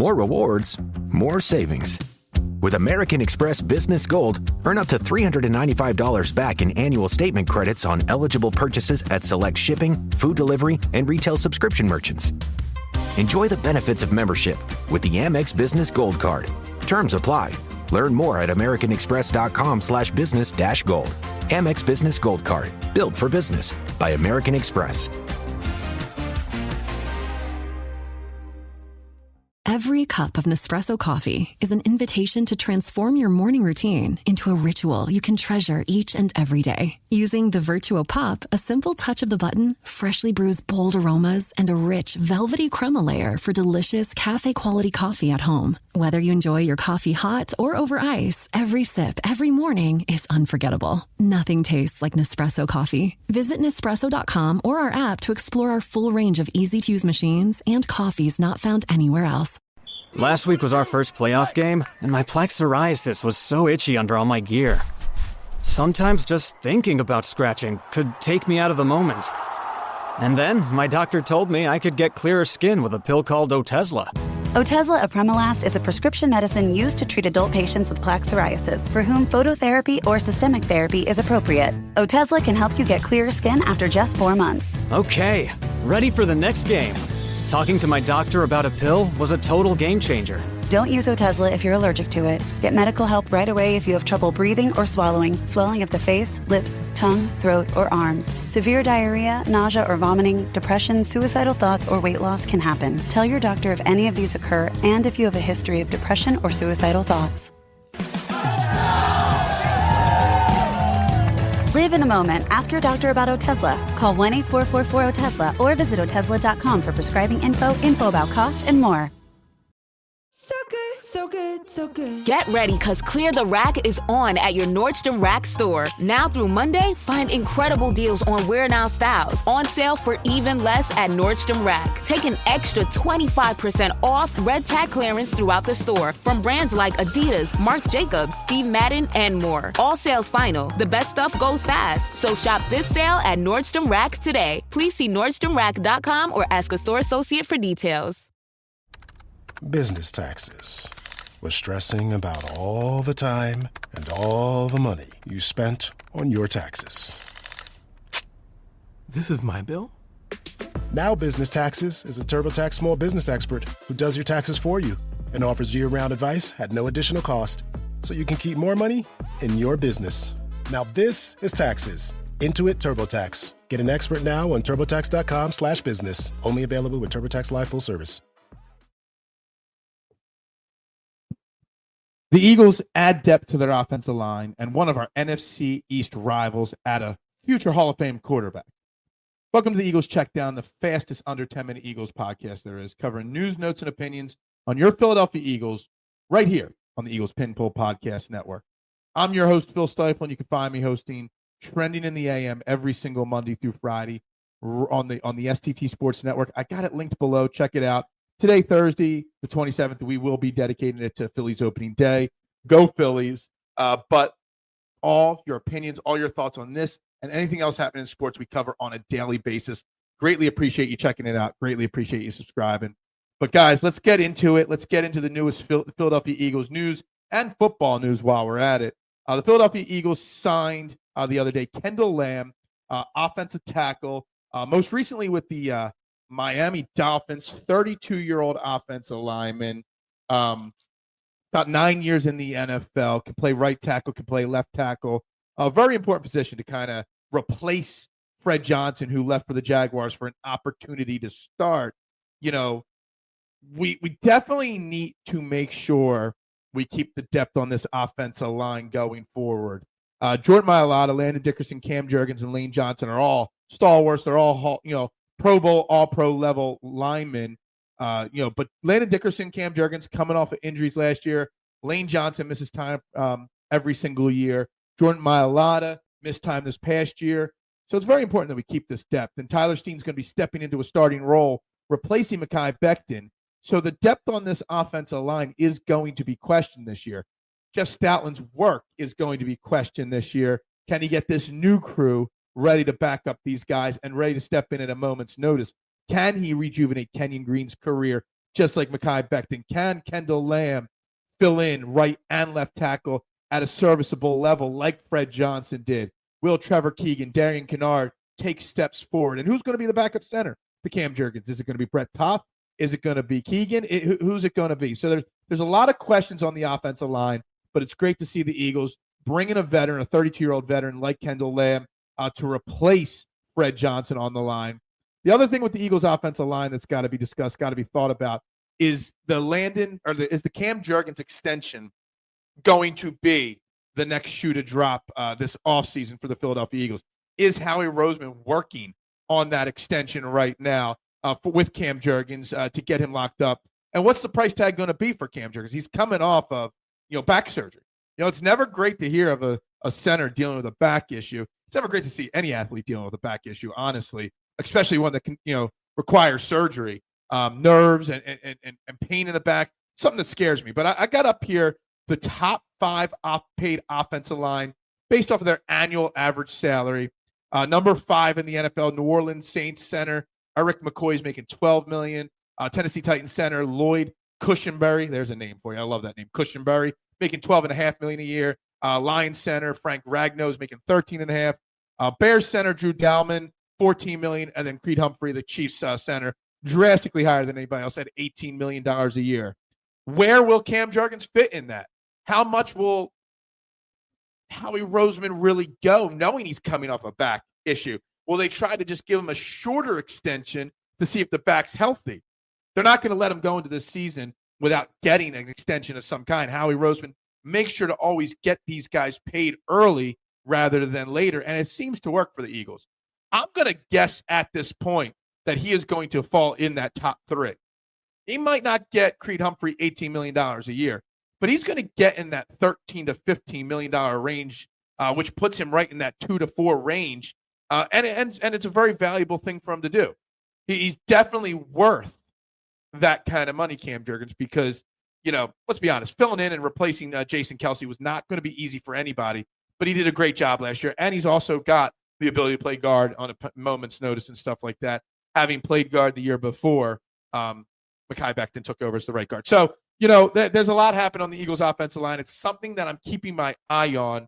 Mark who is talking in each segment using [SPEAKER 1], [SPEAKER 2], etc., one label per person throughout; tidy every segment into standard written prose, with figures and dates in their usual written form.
[SPEAKER 1] More rewards, more savings. With American Express Business Gold, earn up to $395 back in annual statement credits on eligible purchases at select shipping, food delivery, and retail subscription merchants. Enjoy the benefits of membership with the Amex Business Gold Card. Terms apply. Learn more at americanexpress.com/business-gold. Amex Business Gold Card. Built for business by American Express.
[SPEAKER 2] Every cup of Nespresso coffee is an invitation to transform your morning routine into a ritual you can treasure each and every day. Using the Virtuo Pup, a simple touch of the button freshly brews bold aromas and a rich, velvety crema layer for delicious cafe-quality coffee at home. Whether you enjoy your coffee hot or over ice, every sip, every morning is unforgettable. Nothing tastes like Nespresso coffee. Visit Nespresso.com or our app to explore our full range of easy-to-use machines and coffees not found anywhere else.
[SPEAKER 3] Last week was our first playoff game, and my plaque psoriasis was so itchy under all my gear. Sometimes just thinking about scratching could take me out of the moment. And then my doctor told me I could get clearer skin with a pill called Otezla.
[SPEAKER 4] Otezla apremilast is a prescription medicine used to treat adult patients with plaque psoriasis for whom phototherapy or systemic therapy is appropriate. Otezla can help you get clearer skin after just 4 months.
[SPEAKER 3] Okay, ready for the next game. Talking to my doctor about a pill was a total game changer.
[SPEAKER 4] Don't use Otezla if you're allergic to it. Get medical help right away if you have trouble breathing or swallowing, swelling of the face, lips, tongue, throat, or arms. Severe diarrhea, nausea or vomiting, depression, suicidal thoughts, or weight loss can happen. Tell your doctor if any of these occur and if you have a history of depression or suicidal thoughts. Live in the moment. Ask your doctor about Otezla. Call 1-844-4-OTEZLA or visit Otezla.com for prescribing info about cost, and more.
[SPEAKER 5] So good, so good, so good.
[SPEAKER 6] Get ready, because Clear the Rack is on at your Nordstrom Rack store. Now through Monday, find incredible deals on wear now styles. On sale for even less at Nordstrom Rack. Take an extra 25% off red tag clearance throughout the store from brands like Adidas, Marc Jacobs, Steve Madden, and more. All sales final. The best stuff goes fast. So shop this sale at Nordstrom Rack today. Please see NordstromRack.com or ask a store associate for details.
[SPEAKER 7] Business taxes. We're stressing about all the time and all the money you spent on your taxes.
[SPEAKER 8] This is my bill?
[SPEAKER 7] Now Business Taxes is a TurboTax small business expert who does your taxes for you and offers year-round advice at no additional cost, so you can keep more money in your business. Now this is taxes. Intuit TurboTax. Get an expert now on TurboTax.com/business. Only available with TurboTax Live full service.
[SPEAKER 9] The Eagles add depth to their offensive line, and one of our NFC East rivals add a future Hall of Fame quarterback. Welcome to the Eagles Checkdown, the fastest under 10-minute Eagles podcast there is, covering news, notes, and opinions on your Philadelphia Eagles right here on the Eagles Pin Pull Podcast Network. I'm your host, Phil Stifel, and you can find me hosting Trending in the AM every single Monday through Friday on the STT Sports Network. I got it linked below. Check it out. Today, Thursday, the 27th, we will be dedicating it to Phillies opening day. Go Phillies. But all your opinions, all your thoughts on this and anything else happening in sports, we cover on a daily basis. Greatly appreciate you checking it out. Greatly appreciate you subscribing. But, guys, let's get into it. Let's get into the newest Philadelphia Eagles news and football news while we're at it. The Philadelphia Eagles signed the other day Kendall Lamb, offensive tackle, most recently with the Miami Dolphins, 32-year-old offensive lineman, about 9 years in the NFL, can play right tackle, can play left tackle. A very important position to kind of replace Fred Johnson, who left for the Jaguars for an opportunity to start. You know, we definitely need to make sure we keep the depth on this offensive line going forward. Jordan Mailata, Landon Dickerson, Cam Jurgens, and Lane Johnson are all stalwarts. They're all, Pro Bowl, all-pro level linemen. But Landon Dickerson, Cam Jurgens coming off of injuries last year. Lane Johnson misses time every single year. Jordan Mailata missed time this past year. So it's very important that we keep this depth. And Tyler Steen's going to be stepping into a starting role, replacing Mekhi Becton. So the depth on this offensive line is going to be questioned this year. Jeff Stoutland's work is going to be questioned this year. Can he get this new crew ready to back up these guys and ready to step in at a moment's notice? Can he rejuvenate Kenyon Green's career just like Mekhi Becton? Can Kendall Lamb fill in right and left tackle at a serviceable level like Fred Johnson did? Will Trevor Keegan, Darian Kennard take steps forward? And who's going to be the backup center to Cam Jurgens? Is it going to be Brett Toth? Is it going to be Keegan? Who's it going to be? So there's a lot of questions on the offensive line, but it's great to see the Eagles bring in a veteran, a 32-year-old veteran like Kendall Lamb, to replace Fred Johnson on the line. The other thing with the Eagles' offensive line that's got to be discussed, got to be thought about, is the Cam Jurgens extension going to be the next shoe to drop this offseason for the Philadelphia Eagles? Is Howie Roseman working on that extension right now with Cam Jurgens to get him locked up? And what's the price tag going to be for Cam Jurgens? He's coming off of back surgery. It's never great to hear of a center dealing with a back issue. It's never great to see any athlete dealing with a back issue, honestly, especially one that can require surgery, nerves and pain in the back. Something that scares me. But I got up here the top 5 paid offensive line based off of their annual average salary. Number 5 in the NFL, New Orleans Saints center Eric McCoy is making $12 million. Tennessee Titans center Lloyd Cushenberry, there's a name for you. I love that name, Cushenberry, making $12.5 million a year. Lions center Frank Ragnow is making $13.5. Bears center Drew Dalman, $14 million, and then Creed Humphrey, the Chiefs center, drastically higher than anybody else at $18 million a year. Where will Cam Jurgens fit in that? How much will Howie Roseman really go, knowing he's coming off a back issue? Will they try to just give him a shorter extension to see if the back's healthy? They're not going to let him go into this season without getting an extension of some kind. Howie Roseman makes sure to always get these guys paid early rather than later, and it seems to work for the Eagles. I'm going to guess at this point that he is going to fall in that top 3. He might not get Creed Humphrey $18 million a year, but he's going to get in that $13 to $15 million range, which puts him right in that 2 to 4 range. And it's a very valuable thing for him to do. He's definitely worth that kind of money, Cam Jurgens, because, let's be honest, filling in and replacing Jason Kelce was not going to be easy for anybody, but he did a great job last year. And he's also got the ability to play guard on a moment's notice and stuff like that, having played guard the year before. Mekhi Becton took over as the right guard. So, there's a lot happening on the Eagles' offensive line. It's something that I'm keeping my eye on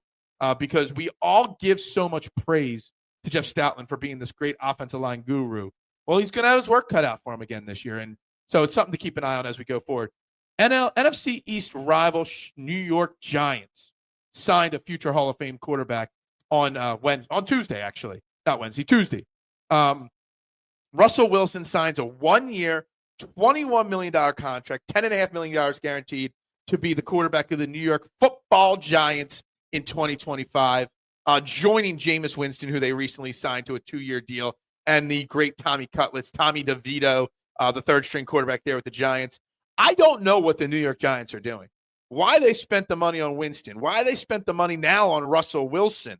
[SPEAKER 9] because we all give so much praise to Jeff Stoutland for being this great offensive line guru. Well, he's going to have his work cut out for him again this year. And so it's something to keep an eye on as we go forward. NFC East rival New York Giants signed a future Hall of Fame quarterback on Tuesday, actually. Not Wednesday, Tuesday. Russell Wilson signs a 1-year, $21 million contract, $10.5 million guaranteed to be the quarterback of the New York Football Giants in 2025, joining Jameis Winston, who they recently signed to a 2-year deal, and the great Tommy Cutlets, Tommy DeVito, the third-string quarterback there with the Giants. I don't know what the New York Giants are doing. Why they spent the money on Winston, why they spent the money now on Russell Wilson.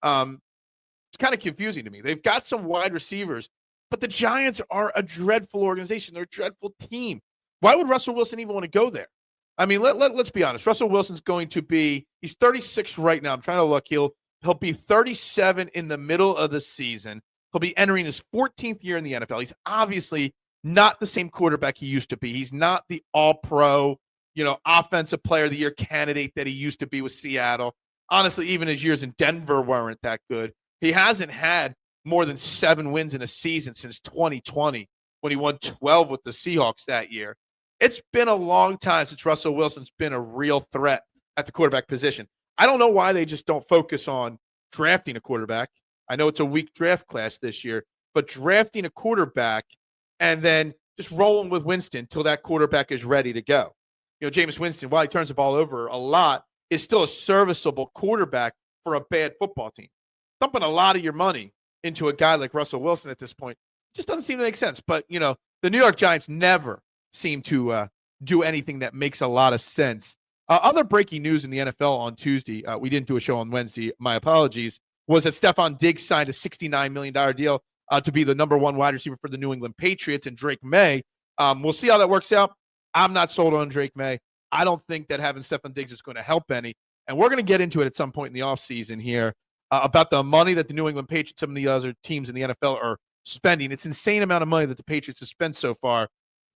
[SPEAKER 9] It's kind of confusing to me. They've got some wide receivers, but the Giants are a dreadful organization. They're a dreadful team. Why would Russell Wilson even want to go there? I mean, let's be honest. Russell Wilson's going to be, he's 36 right now. I'm trying to look. He'll be 37 in the middle of the season. He'll be entering his 14th year in the NFL. He's obviously not the same quarterback he used to be. He's not the all-pro, offensive player of the year candidate that he used to be with Seattle. Honestly, even his years in Denver weren't that good. He hasn't had more than 7 wins in a season since 2020 when he won 12 with the Seahawks that year. It's been a long time since Russell Wilson's been a real threat at the quarterback position. I don't know why they just don't focus on drafting a quarterback. I know it's a weak draft class this year, but drafting a quarterback and then just rolling with Winston till that quarterback is ready to go. Jameis Winston, while he turns the ball over a lot, is still a serviceable quarterback for a bad football team. Dumping a lot of your money into a guy like Russell Wilson at this point just doesn't seem to make sense. But, the New York Giants never seem to do anything that makes a lot of sense. Other breaking news in the NFL on Tuesday, we didn't do a show on Wednesday, my apologies, was that Stephon Diggs signed a $69 million deal to be the number 1 wide receiver for the New England Patriots, and Drake May. We'll see how that works out. I'm not sold on Drake May. I don't think that having Stephon Diggs is going to help any. And we're going to get into it at some point in the offseason here about the money that the New England Patriots, some of the other teams in the NFL are spending. It's an insane amount of money that the Patriots have spent so far.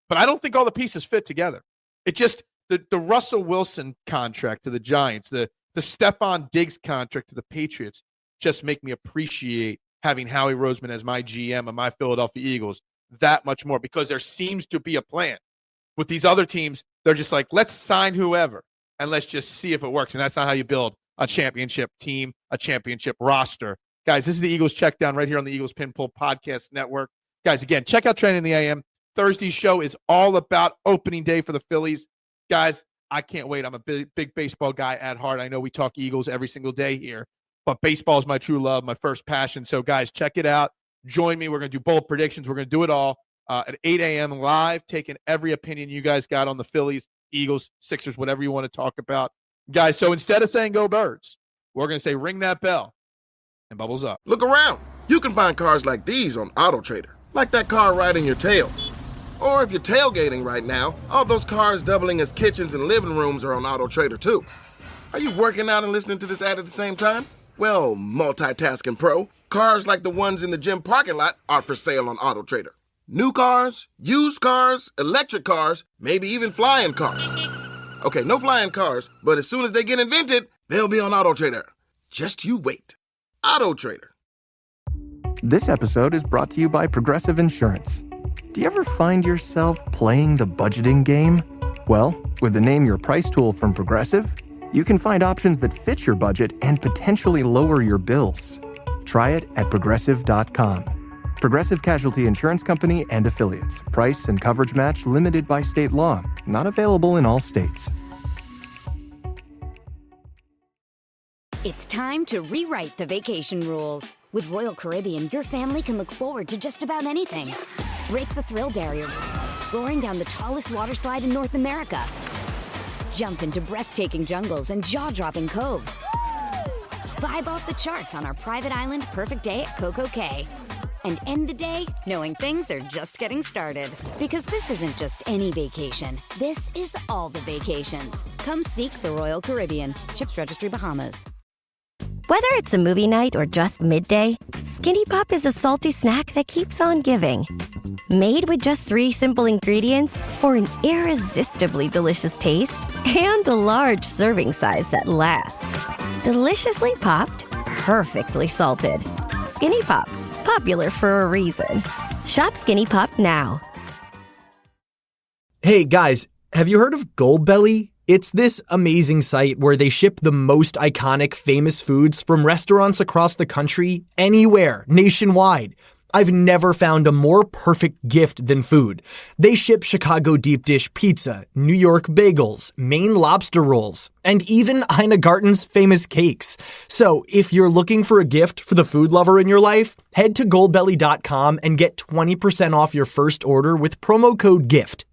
[SPEAKER 9] but I don't think all the pieces fit together. It just, the Russell Wilson contract to the Giants, the Stephon Diggs contract to the Patriots just make me appreciate having Howie Roseman as my GM of my Philadelphia Eagles that much more, because there seems to be a plan. With these other teams, they're just like, let's sign whoever and let's just see if it works. And that's not how you build a championship team, a championship roster. Guys, this is the Eagles Checkdown right here on the Eagles Pin Pull Podcast Network. Guys, again, check out Trending the AM. Thursday's show is all about opening day for the Phillies. Guys, I can't wait. I'm a big baseball guy at heart. I know we talk Eagles every single day here, but baseball is my true love, my first passion. So, guys, check it out. Join me. We're going to do bold predictions. We're going to do it all at 8 a.m. live, taking every opinion you guys got on the Phillies, Eagles, Sixers, whatever you want to talk about. Guys, so instead of saying go Birds, we're going to say ring that bell and bubbles up.
[SPEAKER 8] Look around. You can find cars like these on AutoTrader, like that car riding your tail. Or if you're tailgating right now, all those cars doubling as kitchens and living rooms are on AutoTrader too. Are you working out and listening to this ad at the same time? Well, multitasking pro, cars like the ones in the gym parking lot are for sale on AutoTrader. New cars, used cars, electric cars, maybe even flying cars. Okay, no flying cars, but as soon as they get invented, they'll be on AutoTrader. Just you wait. AutoTrader.
[SPEAKER 1] This episode is brought to you by Progressive Insurance. Do you ever find yourself playing the budgeting game? Well, with the Name Your Price tool from Progressive, you can find options that fit your budget and potentially lower your bills. Try it at Progressive.com. Progressive Casualty Insurance Company and Affiliates. Price and coverage match limited by state law. Not available in all states.
[SPEAKER 10] It's time to rewrite the vacation rules. With Royal Caribbean, your family can look forward to just about anything. Break the thrill barrier, roaring down the tallest water slide in North America. Jump into breathtaking jungles and jaw-dropping coves. Vibe off the charts on our private island Perfect Day at Coco Cay. And end the day knowing things are just getting started. Because this isn't just any vacation. This is all the vacations. Come seek the Royal Caribbean. Ships Registry, Bahamas.
[SPEAKER 11] Whether it's a movie night or just midday, Skinny Pop is a salty snack that keeps on giving. Made with just 3 simple ingredients for an irresistibly delicious taste and a large serving size that lasts. Deliciously popped, perfectly salted. Skinny Pop. Popular for a reason. Shop Skinny Pop now.
[SPEAKER 12] Hey guys, have you heard of Goldbelly? It's this amazing site where they ship the most iconic famous foods from restaurants across the country, anywhere, nationwide. I've never found a more perfect gift than food. They ship Chicago deep dish pizza, New York bagels, Maine lobster rolls, and even Ina Garten's famous cakes. So if you're looking for a gift for the food lover in your life, head to goldbelly.com and get 20% off your first order with promo code GIFT.